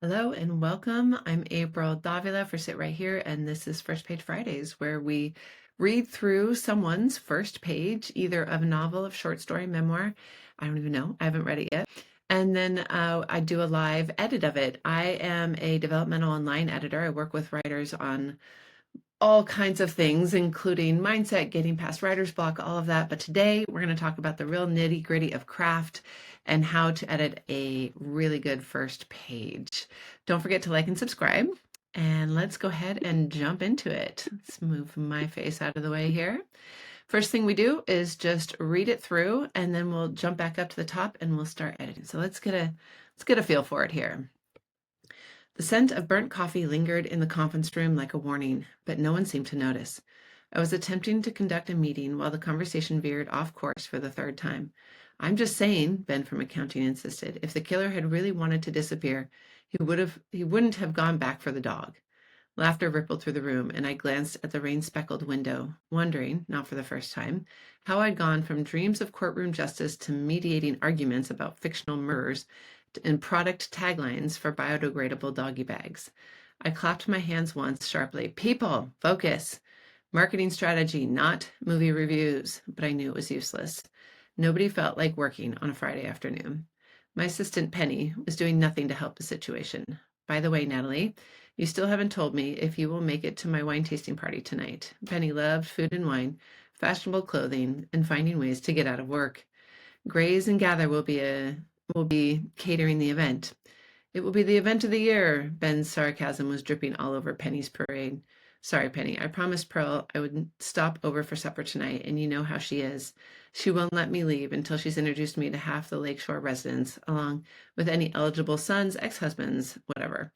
Hello and welcome. I'm April Davila for Sit Right Here, and this is First Page Fridays, where we read through someone's first page, either of a novel, of short story, memoir. I don't even know. I haven't read it yet. And then I do a live edit of it. I am a developmental online editor. I work with writers on all kinds of things, including mindset, getting past writer's block, all of that. But today we're going to talk about the real nitty gritty of craft and how to edit a really good first page. Don't forget to like and subscribe. And let's go ahead and jump into it. Let's move my face out of the way here. First thing we do is just read it through, and then we'll jump back up to the top and we'll start editing. So let's get a feel for it here. The scent of burnt coffee lingered in the conference room like a warning, but no one seemed to notice. I was attempting to conduct a meeting while the conversation veered off course for the third time. I'm just saying, Ben from accounting insisted, if the killer had really wanted to disappear, he wouldn't have gone back for the dog. Laughter rippled through the room, and I glanced at the rain-speckled window, wondering, not for the first time, how I'd gone from dreams of courtroom justice to mediating arguments about fictional murderers and product taglines for biodegradable doggy bags. I clapped my hands once sharply. People, focus. Marketing strategy, not movie reviews, but I knew it was useless. Nobody felt like working on a Friday afternoon. My assistant, Penny, was doing nothing to help the situation. By the way, Natalie, you still haven't told me if you will make it to my wine tasting party tonight. Penny loved food and wine, fashionable clothing, and finding ways to get out of work. Graze and Gather will be catering the event. It will be the event of the year. Ben's sarcasm was dripping all over Penny's parade. Sorry, Penny. I promised Pearl I would stop over for supper tonight, and you know how she is. She won't let me leave until she's introduced me to half the Lakeshore residents, along with any eligible sons, ex-husbands, whatever.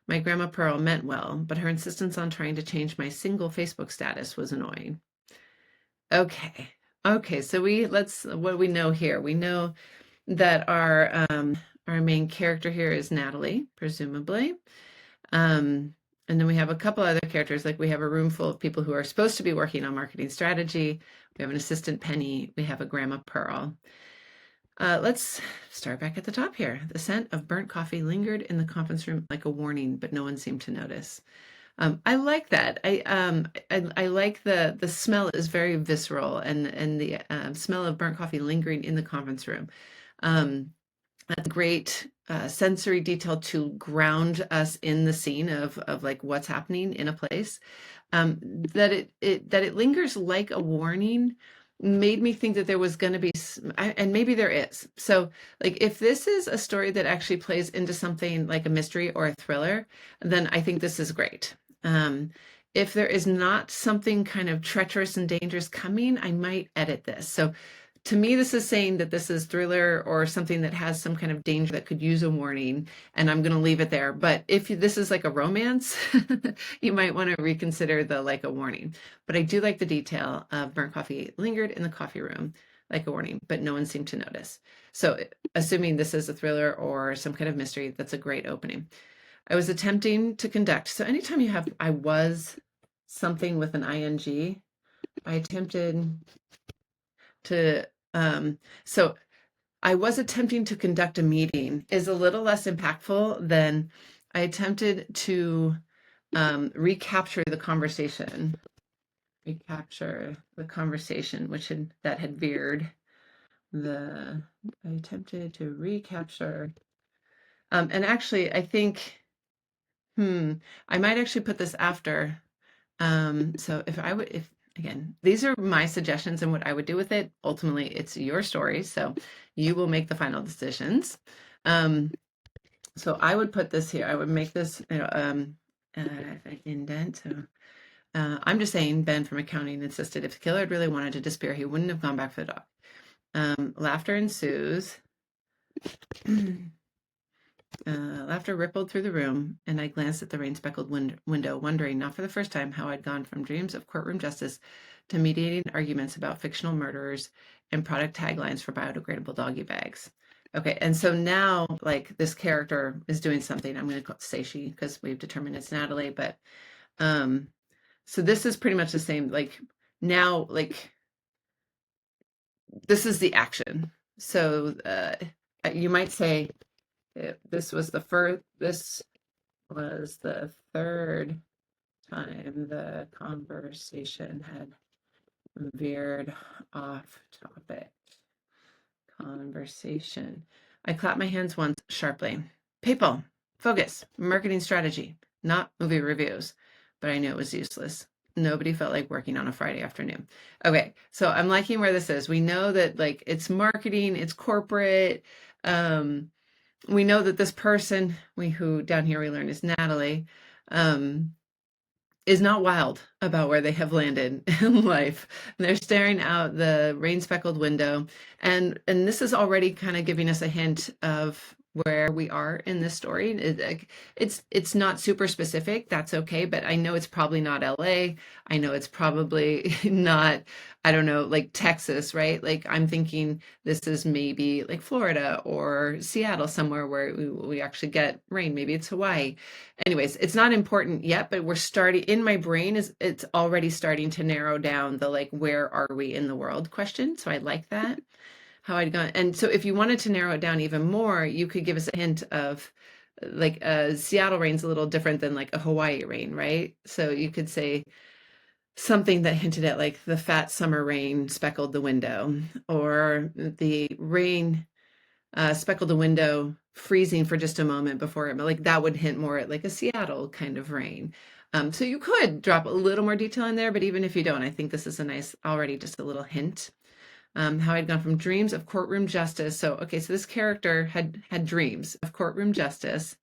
My grandma Pearl meant well, but her insistence on trying to change my single Facebook status was annoying. Okay. Okay, so what do we know here? We know that our main character here is Natalie, presumably. And then we have a couple other characters, like we have a room full of people who are supposed to be working on marketing strategy. We have an assistant, Penny. We have a grandma, Pearl. Let's start back at the top here. The scent of burnt coffee lingered in the conference room like a warning, but no one seemed to notice. I like that. I like the smell is very visceral, and the smell of burnt coffee lingering in the conference room. That's great sensory detail to ground us in the scene of like what's happening in a place. That it lingers like a warning made me think that there was going to be, and maybe there is. So, like, if this is a story that actually plays into something like a mystery or a thriller, then I think this is great. If there is not something kind of treacherous and dangerous coming, I might edit this. So to me, this is saying that this is thriller or something that has some kind of danger that could use a warning, and I'm going to leave it there. But if this is like a romance, you might want to reconsider the like a warning. But I do like the detail of burnt coffee lingered in the coffee room like a warning, but no one seemed to notice. So assuming this is a thriller or some kind of mystery, that's a great opening. I was attempting to conduct. So anytime you have I was something with an ing, I attempted to so I was attempting to conduct a meeting is a little less impactful than I attempted to recapture the conversation. Recapture the conversation, that had veered. I attempted to recapture, and actually, I think, I might actually put this after. So if again, these are my suggestions and what I would do with it. Ultimately, it's your story, so you will make the final decisions. So I would put this here. I would make this, indent. So I'm just saying, Ben from accounting insisted if the killer had really wanted to disappear, he wouldn't have gone back for the dog. Laughter ensues. Laughter rippled through the room, and I glanced at the rain-speckled window, wondering, not for the first time, how I'd gone from dreams of courtroom justice to mediating arguments about fictional murderers and product taglines for biodegradable doggy bags. Okay, and so now, like, this character is doing something. I'm going to say she, because we've determined it's Natalie, but so this is pretty much the same. Like, now, like, this is the action. So you might say, this was the first, this was the third time the conversation had veered off topic. Conversation. I clapped my hands once sharply. People, focus, marketing strategy, not movie reviews. But I knew it was useless. Nobody felt like working on a Friday afternoon. Okay, so I'm liking where this is. We know that like it's marketing, it's corporate. We know that this person, who down here we learn is Natalie, is not wild about where they have landed in life. They're staring out the rain-speckled window, and this is already kind of giving us a hint of where we are in this story. It's not super specific. That's okay, but I know it's probably not LA. I know it's probably not, I don't know, like Texas, right? Like I'm thinking this is maybe like Florida or Seattle, somewhere where we actually get rain. Maybe it's Hawaii. Anyways, it's not important yet, but we're starting in my brain it's already starting to narrow down the like where are we in the world question. So I like that, how I'd gone. And so if you wanted to narrow it down even more, you could give us a hint of like a Seattle rain's a little different than like a Hawaii rain, right? So you could say something that hinted at like the fat summer rain speckled the window, or the rain speckled the window, freezing for just a moment before it, like that would hint more at like a Seattle kind of rain. So you could drop a little more detail in there, but even if you don't, I think this is a nice, already just a little hint. How I'd gone from dreams of courtroom justice. So, okay, so this character had dreams of courtroom justice.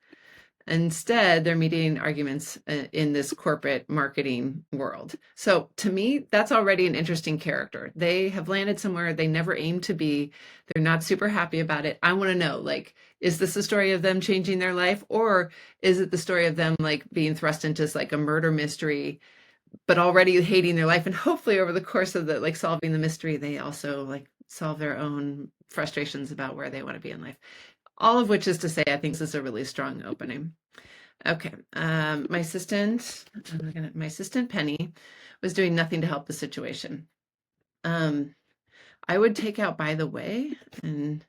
Instead, they're meeting arguments in this corporate marketing world. So to me, that's already an interesting character. They have landed somewhere they never aimed to be. They're not super happy about it. I want to know, like, is this a story of them changing their life, or is it the story of them like being thrust into like a murder mystery, but already hating their life? And hopefully over the course of the like solving the mystery, they also like solve their own frustrations about where they want to be in life. All of which is to say, I think this is a really strong opening. Okay, my assistant Penny was doing nothing to help the situation. I would take out by the way, and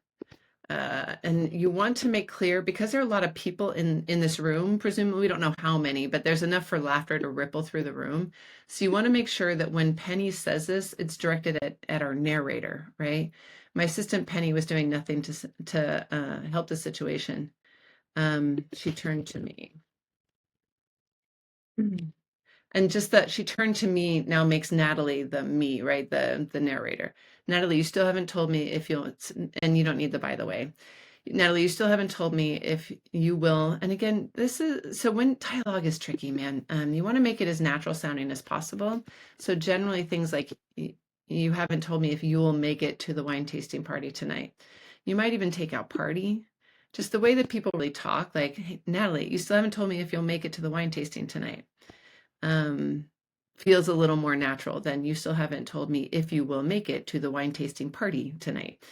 you want to make clear, because there are a lot of people in this room, presumably we don't know how many, but there's enough for laughter to ripple through the room. So you want to make sure that when Penny says this, it's directed at our narrator, right? My assistant Penny was doing nothing to help the situation. She turned to me. And just that she turned to me now makes Natalie the me, right? The narrator. Natalie, you still haven't told me if you'll, and you don't need the by the way. Natalie, you still haven't told me if you will. And again, this is, so when dialogue is tricky, man, you want to make it as natural sounding as possible. So generally things like, you haven't told me if you will make it to the wine tasting party tonight. You might even take out party. Just the way that people really talk, like, hey, Natalie, you still haven't told me if you'll make it to the wine tasting tonight. Feels a little more natural than you still haven't told me if you will make it to the wine tasting party tonight.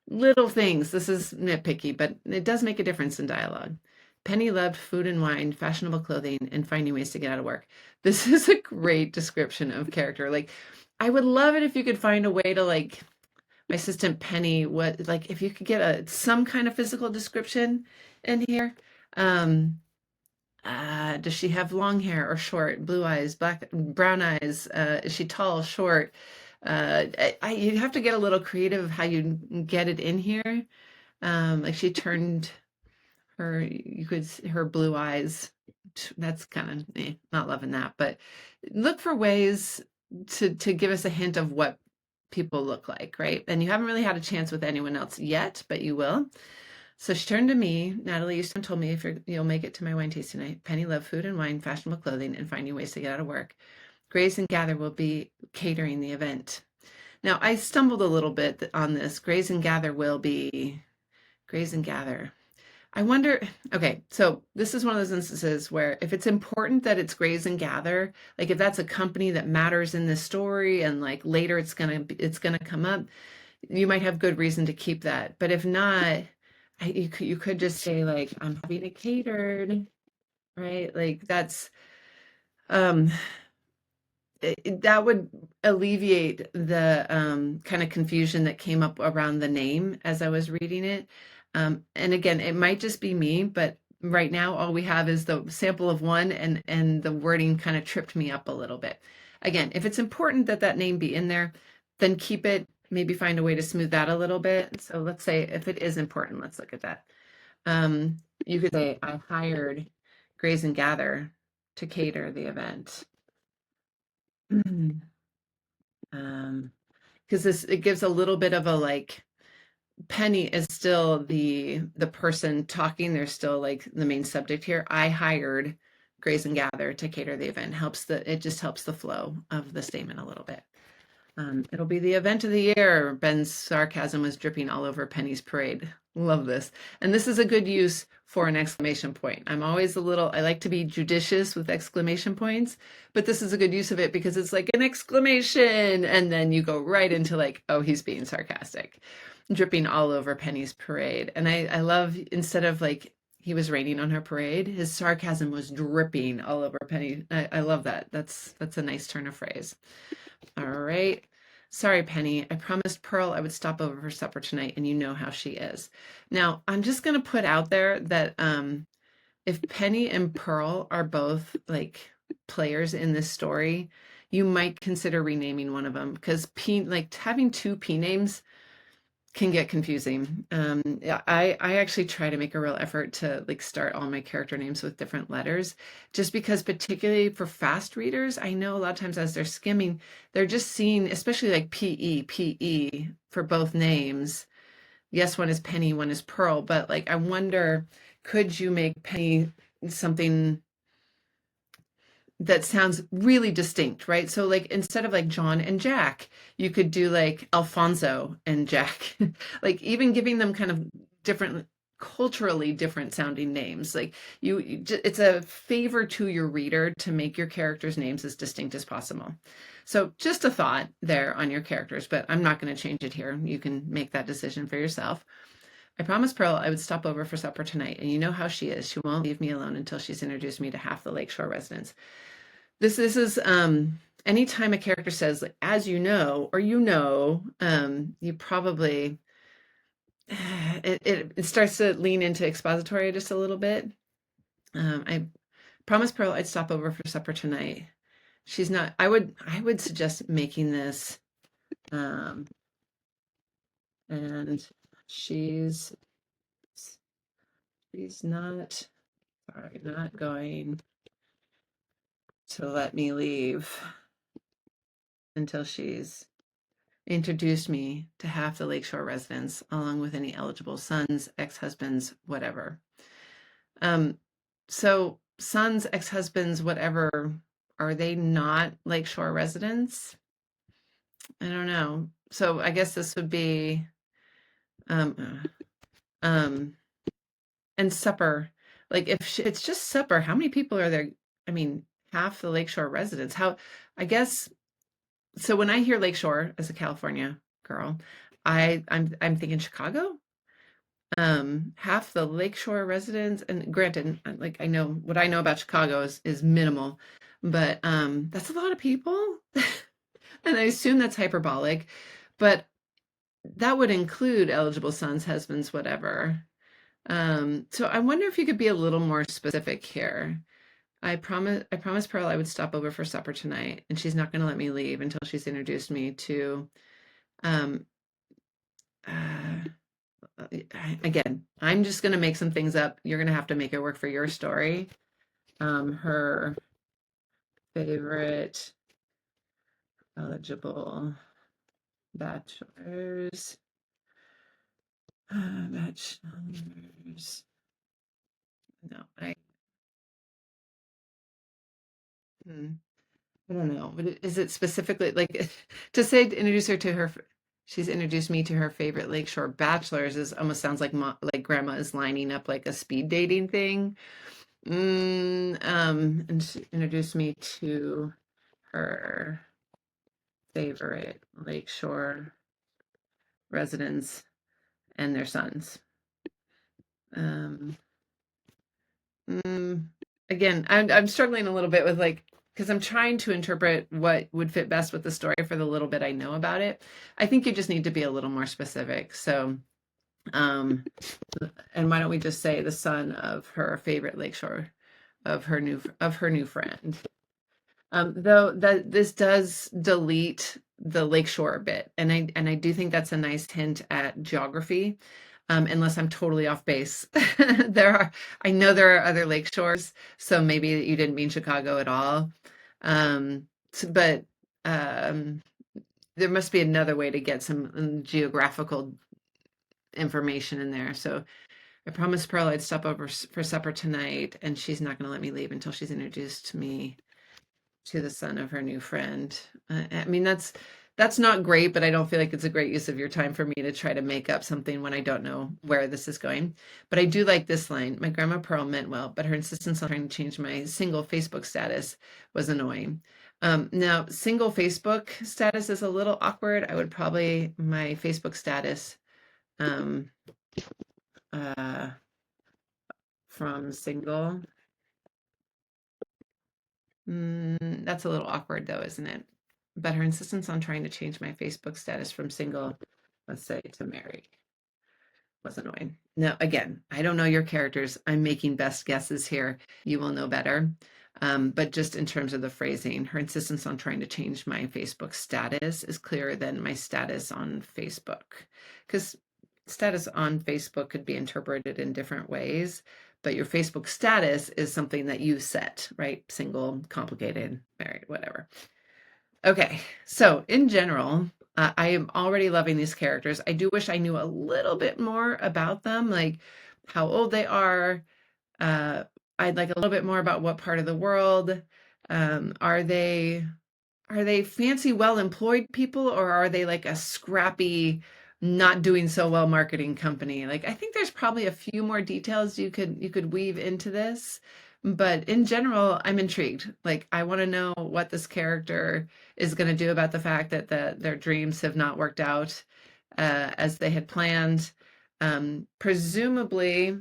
Little things. This is nitpicky, but it does make a difference in dialogue. Penny loved food and wine, fashionable clothing, and finding ways to get out of work. This is a great description of character. Like, I would love it if you could find a way to like my assistant Penny, what like if you could get some kind of physical description in here. Does she have long hair or short? Blue eyes, brown eyes? Is she tall, short? You have to get a little creative of how you get it in here. Like she turned her blue eyes. That's kind of not loving that, but look for ways to give us a hint of what people look like, right? And you haven't really had a chance with anyone else yet, but you will. So she turned to me. Natalie, you told me if you'll make it to my wine tasting tonight. Penny loved food and wine, fashionable clothing, and finding ways to get out of work. Grace and Gather will be catering the event. Now, I stumbled a little bit on this. Grace and Gather. I wonder, okay, so this is one of those instances where if it's important that it's Grace and Gather, like if that's a company that matters in this story and like later it's gonna come up, you might have good reason to keep that. But if not, you could just say like, I'm having it catered, right? Like that's, that would alleviate the kind of confusion that came up around the name as I was reading it. And again, it might just be me, but right now, all we have is the sample of one, and the wording kind of tripped me up a little bit. Again, if it's important that that name be in there, then keep it, maybe find a way to smooth that a little bit. So let's say if it is important, let's look at that. Um, you could say, I hired Graze and Gather to cater the event. Because this, it gives a little bit of a like, Penny is still the person talking. They're still like the main subject here. I hired Graze and Gather to cater the event. It just helps the flow of the statement a little bit. It'll be the event of the year. Ben's sarcasm was dripping all over Penny's parade. Love this. And this is a good use for an exclamation point. I like to be judicious with exclamation points, but this is a good use of it because it's like an exclamation. And then you go right into like, oh, he's being sarcastic, dripping all over Penny's parade. And I love, instead of like, he was raining on her parade, his sarcasm was dripping all over Penny. I love that. That's a nice turn of phrase. All right. Sorry, Penny. I promised Pearl I would stop over for supper tonight, and you know how she is. Now, I'm just going to put out there that if Penny and Pearl are both like players in this story, you might consider renaming one of them, because like having two P names can get confusing. Yeah, I actually try to make a real effort to like start all my character names with different letters, just because particularly for fast readers, I know a lot of times as they're skimming, they're just seeing, especially like PE for both names. Yes, one is Penny, one is Pearl, but like I wonder, could you make Penny something that sounds really distinct, right? So like instead of like John and Jack, you could do like Alfonso and Jack, like even giving them kind of different, culturally different sounding names. Like it's a favor to your reader to make your characters' names as distinct as possible. So just a thought there on your characters, but I'm not going to change it here. You can make that decision for yourself. I promised Pearl I would stop over for supper tonight, and you know how she is. She won't leave me alone until she's introduced me to half the Lakeshore residents. This is anytime a character says, like, as you know, or you probably it starts to lean into expository just a little bit. I promised Pearl I'd stop over for supper tonight. She's not. I would suggest making this, and she's not going to let me leave until she's introduced me to half the Lakeshore residents, along with any eligible sons, ex-husbands, whatever. So sons, ex-husbands, whatever, are they not Lakeshore residents? I don't know. So I guess this would be, and supper. Like if it's just supper, how many people are there? I mean, half the Lakeshore residents. I guess, so when I hear Lakeshore as a California girl, I'm thinking Chicago. Half the Lakeshore residents, and granted, like I know what I know about Chicago is minimal, but that's a lot of people. And I assume that's hyperbolic, but that would include eligible sons, husbands, whatever. So I wonder if you could be a little more specific here. I promised Pearl I would stop over for supper tonight, and she's not going to let me leave until she's introduced me to, um, again, I'm just going to make some things up. You're going to have to make it work for your story. Her favorite eligible bachelors. Bachelors. No, I don't know. But is it specifically like to say to introduce her to her? She's introduced me to her favorite Lakeshore bachelors. Is almost sounds like grandma is lining up like a speed dating thing. And she introduced me to her favorite Lakeshore residents and their sons. Again, I'm struggling a little bit with like, because I'm trying to interpret what would fit best with the story for the little bit I know about it. I think you just need to be a little more specific. So Um, and why don't we just say the son of her favorite lakeshore, of her new friend. Though that this does delete the lakeshore bit, and I do think that's a nice hint at geography. Unless I'm totally off base. I know there are other lake shores, so maybe you didn't mean Chicago at all. But um, there must be another way to get some geographical information in there. So I promised Pearl I'd stop over for supper tonight, and she's not going to let me leave until she's introduced me to the son of her new friend. I mean, that's not great, but I don't feel like it's a great use of your time for me to try to make up something when I don't know where this is going. But I do like this line. My grandma Pearl meant well, but her insistence on trying to change my single Facebook status was annoying. Now, single Facebook status is a little awkward. I would probably my Facebook status um, uh, from single. That's a little awkward though, isn't it? But her insistence on trying to change my Facebook status from single, let's say, to married was annoying. Now, again, I don't know your characters. I'm making best guesses here. You will know better. But just in terms of the phrasing, her insistence on trying to change my Facebook status is clearer than my status on Facebook. Because status on Facebook could be interpreted in different ways, but your Facebook status is something that you set, right? Single, complicated, married, whatever. Okay, so in general, I am already loving these characters. I do wish I knew a little bit more about them, like how old they are. Uh, I'd like a little bit more about what part of the world. Are they fancy, well-employed people, or are they like a scrappy, not doing so well marketing company? Like, I think there's probably a few more details you could weave into this, but in general, I'm intrigued. Like, I want to know what this character is going to do about the fact that their dreams have not worked out as they had planned. Presumably,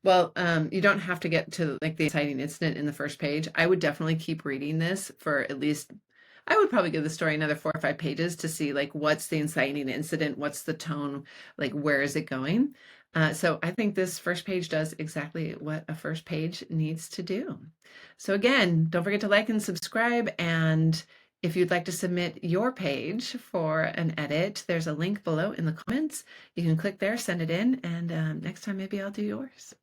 well, you don't have to get to like the exciting incident in the first page. I would definitely keep reading this for at least, I would probably give the story another 4 or 5 pages to see like what's the inciting incident, what's the tone, like where is it going. So I think this first page does exactly what a first page needs to do. So again, don't forget to like and subscribe. And if you'd like to submit your page for an edit, there's a link below in the comments. You can click there, send it in, and next time maybe I'll do yours.